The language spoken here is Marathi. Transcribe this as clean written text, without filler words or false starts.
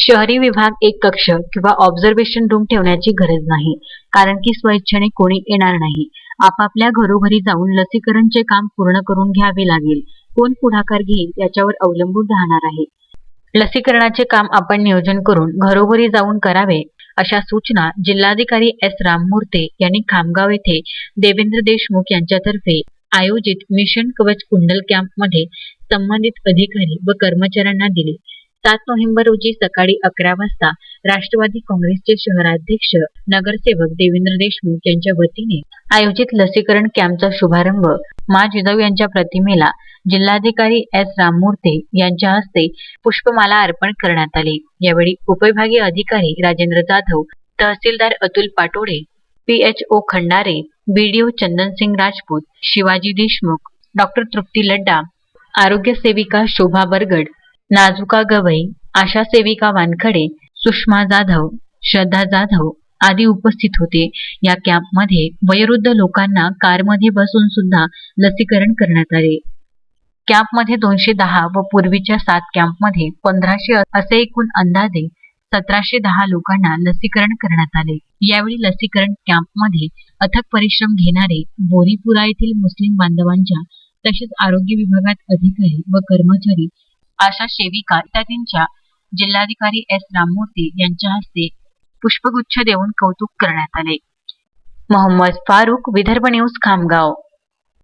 शहरी विभाग एक कक्ष किंवा ऑब्झर्वेशन रूम ठेवण्याची गरज नाही, कारण की स्वेच्छेने कोणी येणार नाही. आपापल्या घरोघरी जाऊन लसीकरणचे काम पूर्ण करून घ्यावे लागेल. कोण पुढाकार घेईल याच्यावर अवलंबून राहणार आहे. लसीकरणाचे काम आपण नियोजन करून घरोघरी जाऊन करावे, अशा सूचना जिल्हाधिकारी एस. राममूर्ते यांनी खामगाव येथे देवेंद्र देशमुख यांच्यातर्फे आयोजित मिशन कवच कुंडल कॅम्पमध्ये संबंधित अधिकारी व कर्मचाऱ्यांना दिले. 7 नोव्हेंबर रोजी सकाळी 11 वाजता राष्ट्रवादी काँग्रेसचे शहराध्यक्ष नगरसेवक देवेंद्र देशमुख यांच्या वतीने आयोजित लसीकरण कॅम्पचा शुभारंभ मा. जिजाऊ यांच्या प्रतिमेला जिल्हाधिकारी एस. राममूर्ते यांच्या हस्ते पुष्पमाला अर्पण करण्यात आली. यावेळी उपविभागीय अधिकारी राजेंद्र जाधव, तहसीलदार अतुल पाटोडे, PHO खंडारे, BDO चंदनसिंग राजपूत, शिवाजी देशमुख, डॉ. तृप्ती लड्डा, आरोग्य सेविका शोभा बरगड, नाजुका गवई, आशा सेविका वानखडे, सुषमा जाधव, श्रद्धा जाधव आदी उपस्थित होते. या कॅम्पमध्ये वयोवृद्ध लोकांना कारमध्ये बसून सुद्धा लसीकरण करण्यात आले. कॅम्पमध्ये 210 व पूर्वीच्या 7 कॅम्पमध्ये 1500 असे एकूण अंदाजे 1710 लोकांना लसीकरण करण्यात आले. यावेळी लसीकरण कॅम्पमध्ये अथक परिश्रम घेणारे बोरीपुरा येथील मुस्लिम बांधवांच्या तसेच आरोग्य विभागात अधिकारी व कर्मचारी, आशा सेविका इत्यादींच्या जिल्हाधिकारी एस. राममूर्ते यांच्या हस्ते पुष्पगुच्छ देऊन कौतुक करण्यात आले. मोहम्मद फारूक, विदर्भ न्यूज, खामगाव.